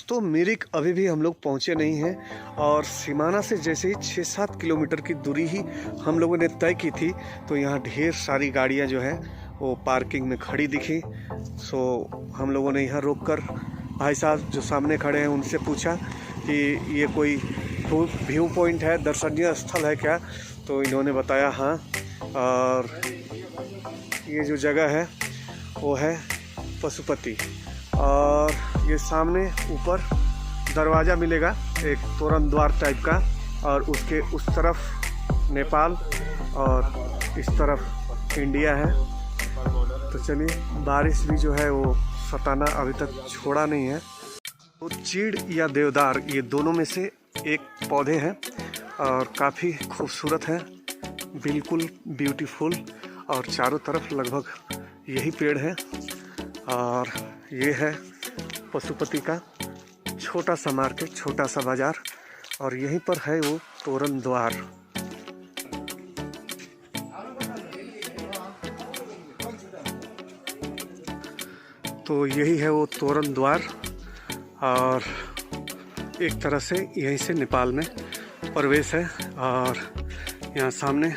दोस्तों मिरिक अभी भी हम लोग पहुँचे नहीं हैं और सीमाना से जैसे ही 6-7 किलोमीटर की दूरी ही हम लोगों ने तय की थी तो यहाँ ढेर सारी गाड़ियाँ जो हैं वो पार्किंग में खड़ी दिखी। सो हम लोगों ने यहाँ रोककर भाई साहब जो सामने खड़े हैं उनसे पूछा कि ये कोई व्यू पॉइंट है, दर्शनीय स्थल है क्या? तो इन्होंने बताया हाँ, और ये जो जगह है वो है पशुपति। और ये सामने ऊपर दरवाज़ा मिलेगा एक तोरण द्वार टाइप का, और उसके उस तरफ नेपाल और इस तरफ इंडिया है। तो चलिए, बारिश भी जो है वो सताना अभी तक छोड़ा नहीं है। तो चीड़ या देवदार ये दोनों में से एक पौधे हैं और काफ़ी खूबसूरत हैं, बिल्कुल ब्यूटीफुल, और चारों तरफ लगभग यही पेड़ है। और ये है पशुपति का छोटा सा मार्केट, छोटा सा बाज़ार, और यहीं पर है वो तोरण द्वार। तो यही है वो तोरण द्वार, और एक तरह से यहीं से नेपाल में प्रवेश है। और यहाँ सामने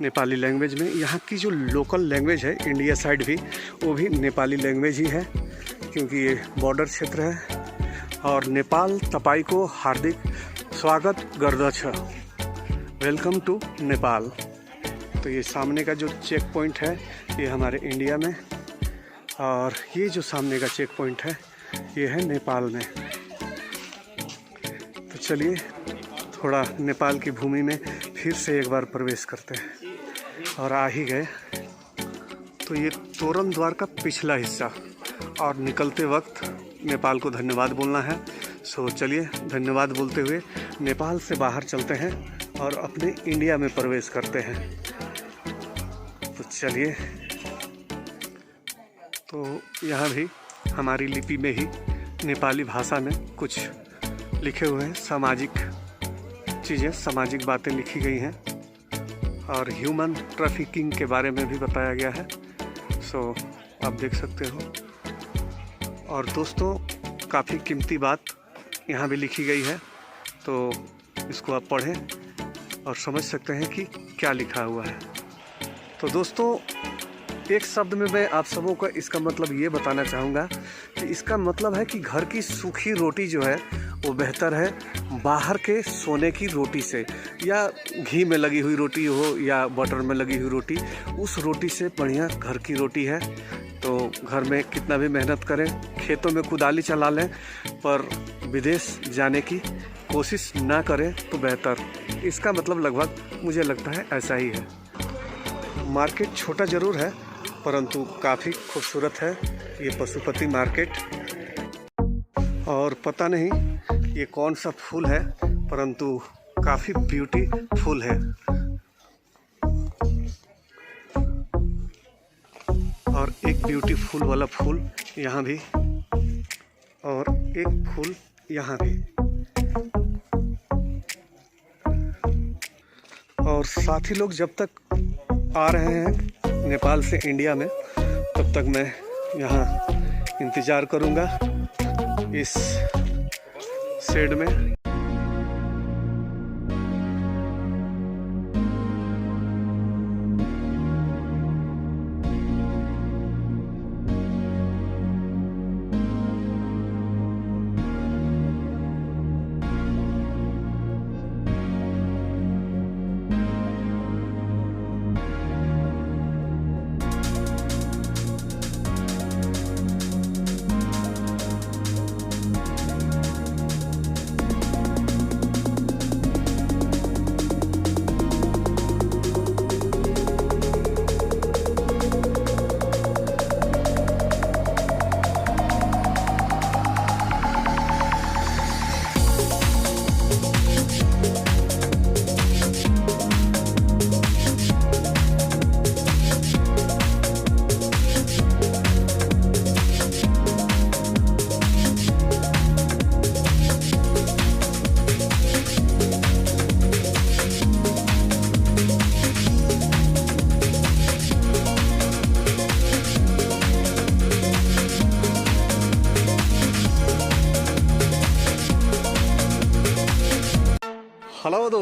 नेपाली लैंग्वेज में, यहाँ की जो लोकल लैंग्वेज है इंडिया साइड भी, वो भी नेपाली लैंग्वेज ही है, क्योंकि ये बॉर्डर क्षेत्र है। और नेपाल तपाईको हार्दिक स्वागत गर्दछ, वेलकम टू नेपाल। तो ये सामने का जो चेक पॉइंट है ये हमारे इंडिया में, और ये जो सामने का चेक पॉइंट है ये है नेपाल में। तो चलिए, थोड़ा नेपाल की भूमि में फिर से एक बार प्रवेश करते हैं, और आ ही गए। तो ये तोरण द्वार का पिछला हिस्सा, और निकलते वक्त नेपाल को धन्यवाद बोलना है। सो चलिए, धन्यवाद बोलते हुए नेपाल से बाहर चलते हैं और अपने इंडिया में प्रवेश करते हैं। तो चलिए, तो यहाँ भी हमारी लिपि में ही नेपाली भाषा में कुछ लिखे हुए हैं, सामाजिक चीज़ें, सामाजिक बातें लिखी गई हैं, और ह्यूमन ट्रैफिकिंग के बारे में भी बताया गया है। सो आप देख सकते हो। और दोस्तों, काफ़ी कीमती बात यहाँ भी लिखी गई है, तो इसको आप पढ़ें और समझ सकते हैं कि क्या लिखा हुआ है। तो दोस्तों, एक शब्द में मैं आप सबों को इसका मतलब ये बताना चाहूँगा कि इसका मतलब है कि घर की सूखी रोटी जो है वो बेहतर है बाहर के सोने की रोटी से, या घी में लगी हुई रोटी हो या बटर में लगी हुई रोटी, उस रोटी से बढ़िया घर की रोटी है। तो घर में कितना भी मेहनत करें, खेतों में कुदाली चला लें, पर विदेश जाने की कोशिश ना करें तो बेहतर। इसका मतलब लगभग मुझे लगता है ऐसा ही है। मार्केट छोटा ज़रूर है, परंतु काफ़ी खूबसूरत है ये पशुपति मार्केट। और पता नहीं ये कौन सा फूल है, परंतु काफ़ी ब्यूटीफुल है। और एक ब्यूटीफुल वाला फूल यहाँ भी, और एक फूल यहाँ भी। और साथी लोग जब तक आ रहे हैं नेपाल से इंडिया में, तब तक मैं यहाँ इंतज़ार करूँगा इस शेड में।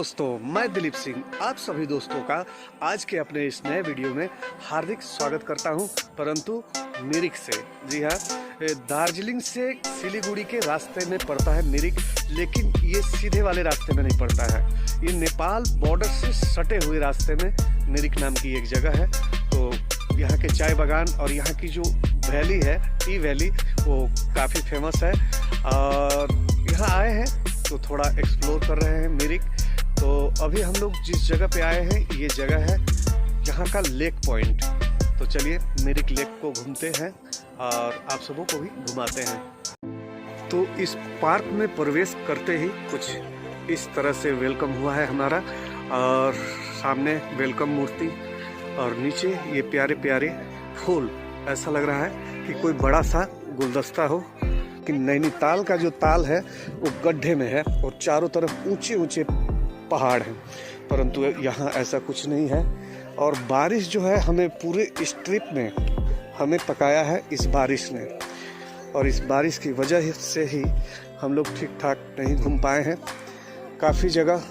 दोस्तों, मैं दिलीप सिंह आप सभी दोस्तों का आज के अपने इस नए वीडियो में हार्दिक स्वागत करता हूं, परंतु मिरिक से। जी हाँ, दार्जिलिंग से सिलीगुड़ी के रास्ते में पड़ता है मिरिक, लेकिन ये सीधे वाले रास्ते में नहीं पड़ता है। ये नेपाल बॉर्डर से सटे हुए रास्ते में मिरिक नाम की एक जगह है। तो यहाँ के चाय बागान और यहाँ की जो वैली है, टी वैली, वो काफ़ी फेमस है। और यहाँ आए हैं तो थोड़ा एक्सप्लोर कर रहे हैं मिरिक। तो अभी हम लोग जिस जगह पे आए हैं, ये जगह है यहाँ का लेक पॉइंट। तो चलिए मिरिक लेक को घूमते हैं और आप सबों को भी घुमाते हैं। तो इस पार्क में प्रवेश करते ही कुछ इस तरह से वेलकम हुआ है हमारा, और सामने वेलकम मूर्ति और नीचे ये प्यारे प्यारे फूल। ऐसा लग रहा है कि कोई बड़ा सा गुलदस्ता हो, कि नैनीताल का जो ताल है वो गड्ढे में है और चारों तरफ ऊंचे ऊंचे पहाड़ हैं, परंतु यहाँ ऐसा कुछ नहीं है। और बारिश जो है हमें पूरे इस ट्रिप में हमें पकाया है इस बारिश ने, और इस बारिश की वजह से ही हम लोग ठीक ठाक नहीं घूम पाए हैं। काफ़ी जगह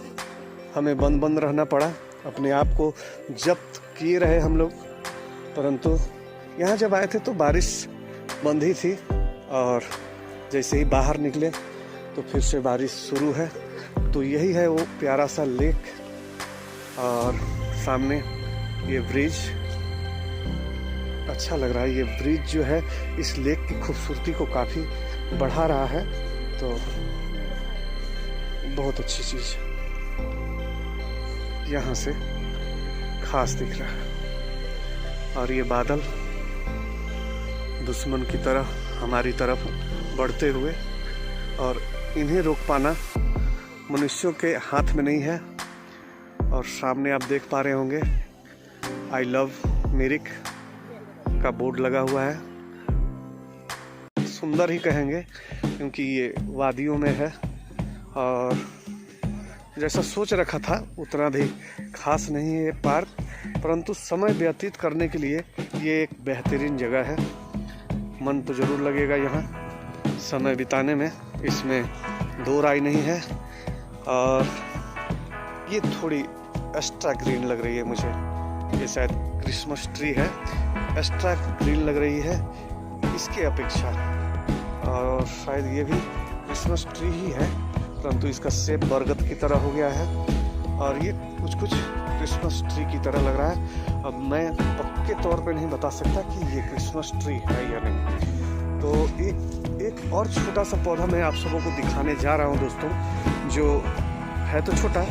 हमें बंद रहना पड़ा, अपने आप को जब्त किए रहे हम लोग। परंतु यहाँ जब आए थे तो बारिश बंद ही थी, और जैसे ही बाहर निकले तो फिर से बारिश शुरू है। तो यही है वो प्यारा सा लेक, और सामने ये ब्रिज अच्छा लग रहा है। ये ब्रिज जो है इस लेक की खूबसूरती को काफ़ी बढ़ा रहा है, तो बहुत अच्छी चीज़ यहाँ से खास दिख रहा है। और ये बादल दुश्मन की तरह हमारी तरफ बढ़ते हुए, और इन्हें रोक पाना मनुष्यों के हाथ में नहीं है। और सामने आप देख पा रहे होंगे आई लव मिरिक का बोर्ड लगा हुआ है। सुंदर ही कहेंगे क्योंकि ये वादियों में है, और जैसा सोच रखा था उतना भी खास नहीं है ये पार्क, परंतु समय व्यतीत करने के लिए ये एक बेहतरीन जगह है। मन तो ज़रूर लगेगा यहाँ समय बिताने में, इसमें दो राय नहीं है। और ये थोड़ी एक्स्ट्रा ग्रीन लग रही है मुझे, ये शायद क्रिसमस ट्री है, एक्स्ट्रा ग्रीन लग रही है इसके अपेक्षा। और शायद ये भी क्रिसमस ट्री ही है, परंतु इसका शेप बरगद की तरह हो गया है, और ये कुछ क्रिसमस ट्री की तरह लग रहा है। अब मैं पक्के तौर पे नहीं बता सकता कि ये क्रिसमस ट्री है या नहीं। तो एक और छोटा सा पौधा मैं आप सबों को दिखाने जा रहा हूँ दोस्तों, जो है तो छोटा,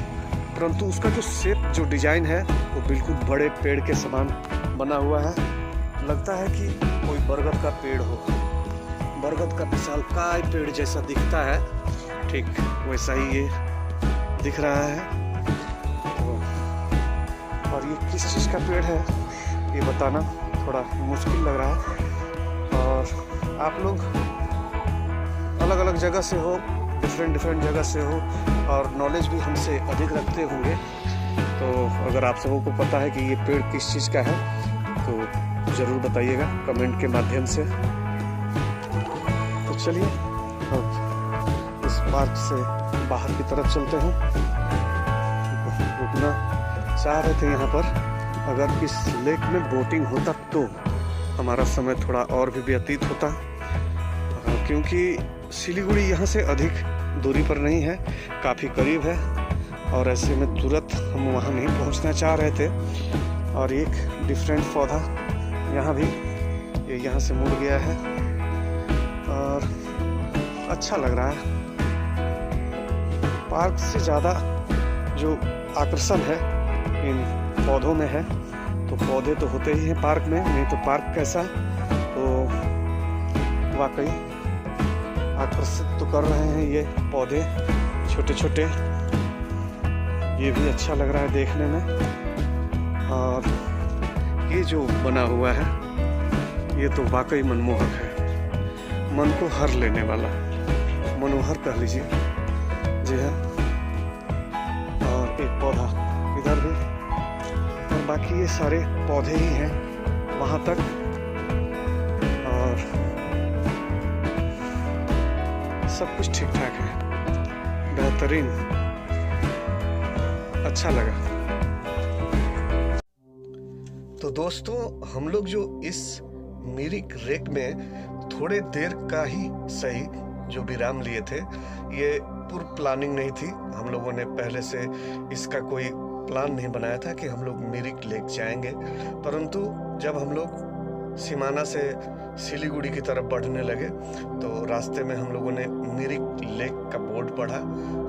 परंतु उसका जो शेप, जो डिजाइन है, वो बिल्कुल बड़े पेड़ के समान बना हुआ है। लगता है कि कोई बरगद का पेड़ हो, बरगद का विशालकाय पेड़ जैसा दिखता है, ठीक वैसा ही ये दिख रहा है। और ये किस चीज़ का पेड़ है ये बताना थोड़ा मुश्किल लग रहा है। और आप लोग अलग अलग जगह से हो, डिफरेंट जगह से हो, और नॉलेज भी हमसे अधिक रखते होंगे। तो अगर आप सबों को पता है कि ये पेड़ किस चीज़ का है तो ज़रूर बताइएगा कमेंट के माध्यम से। तो चलिए अब इस पार्क से बाहर की तरफ चलते हैं। रुकना चाह रहे थे यहाँ पर, अगर इस लेक में बोटिंग होता तो हमारा समय थोड़ा और भी व्यतीत होता, क्योंकि सिलीगुड़ी यहाँ से अधिक दूरी पर नहीं है, काफ़ी करीब है, और ऐसे में तुरंत हम वहाँ नहीं पहुँचना चाह रहे थे। और एक डिफरेंट पौधा यहाँ भी, ये यहाँ से मुड़ गया है, और अच्छा लग रहा है। पार्क से ज़्यादा जो आकर्षण है इन पौधों में है, तो पौधे तो होते ही हैं पार्क में, नहीं तो पार्क कैसा। तो वाकई आकर्षित तो कर रहे हैं ये पौधे छोटे छोटे, ये भी अच्छा लग रहा है देखने में। और ये जो बना हुआ है ये तो वाकई मनमोहक है, मन को हर लेने वाला, मनोहर कह लीजिए। जी हाँ, और एक पौधा इधर भी, और बाकी ये सारे पौधे ही हैं वहाँ तक। और सब कुछ ठीक ठाक है, बेहतरीन। अच्छा लगा। तो दोस्तों, हम लोग जो इस मिरिक लेक में थोड़े देर का ही सही जो विराम लिए थे, ये पूर्व प्लानिंग नहीं थी। हम लोगों ने पहले से इसका कोई प्लान नहीं बनाया था कि हम लोग मिरिक लेक जाएंगे, परंतु जब हम लोग सिमाना से सिलीगुड़ी की तरफ बढ़ने लगे तो रास्ते में हम लोगों ने मिरिक लेक का बोर्ड पढ़ा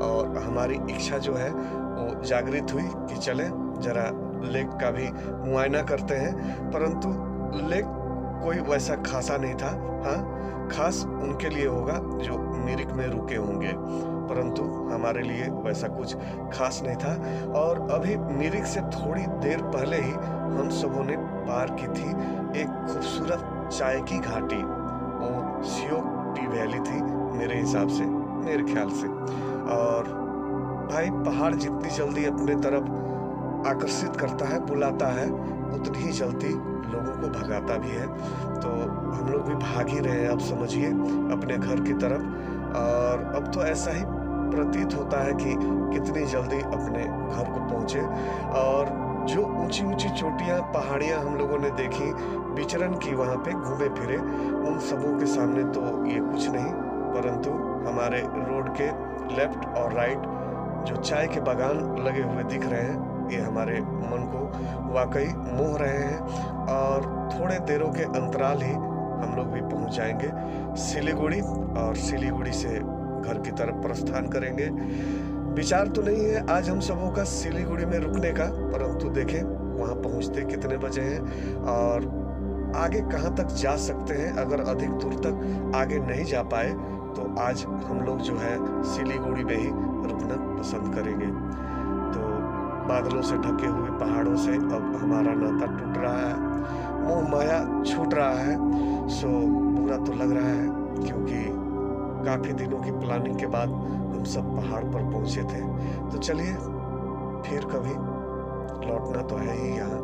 और हमारी इच्छा जो है वो जागृत हुई कि चलें जरा लेक का भी मुआयना करते हैं। परंतु लेक कोई वैसा खासा नहीं था। हाँ, खास उनके लिए होगा जो मिरिक में रुके होंगे, परंतु हमारे लिए वैसा कुछ खास नहीं था। और अभी मिरिक से थोड़ी देर पहले ही हम सबों ने पार की थी एक खूबसूरत चाय की घाटी। वो सियोक टी वैली थी मेरे हिसाब से, मेरे ख्याल से। और भाई, पहाड़ जितनी जल्दी अपने तरफ आकर्षित करता है, बुलाता है, उतनी ही जल्दी लोगों को भगाता भी है। तो हम लोग भी भाग ही रहे हैं, आप समझिए, अपने घर की तरफ। और अब तो ऐसा ही प्रतीत होता है कि कितनी जल्दी अपने घर को पहुंचे। और जो ऊंची ऊंची चोटियां, पहाड़ियां हम लोगों ने देखी, विचरण की, वहां पे घूमे फिरे, उन सबों के सामने तो ये कुछ नहीं। परंतु हमारे रोड के लेफ्ट और राइट जो चाय के बागान लगे हुए दिख रहे हैं, ये हमारे मन को वाकई मोह रहे हैं। और थोड़े देरों के अंतराल ही हम लोग भी पहुंच जाएंगे सिलीगुड़ी, और सिलीगुड़ी से घर की तरफ प्रस्थान करेंगे। विचार तो नहीं है आज हम सबों का सिलीगुड़ी में रुकने का, परंतु देखें वहां पहुंचते कितने बजे हैं और आगे कहां तक जा सकते हैं। अगर अधिक दूर तक आगे नहीं जा पाए तो आज हम लोग जो है सिलीगुड़ी में ही रुकना पसंद करेंगे। तो बादलों से ढके हुए पहाड़ों से अब हमारा नाता टूट रहा है, मोह माया छूट रहा है। सो बुरा तो लग रहा है क्योंकि काफ़ी दिनों की प्लानिंग के बाद हम सब पहाड़ पर पहुंचे थे। तो चलिए, फिर कभी लौटना तो है ही यहाँ।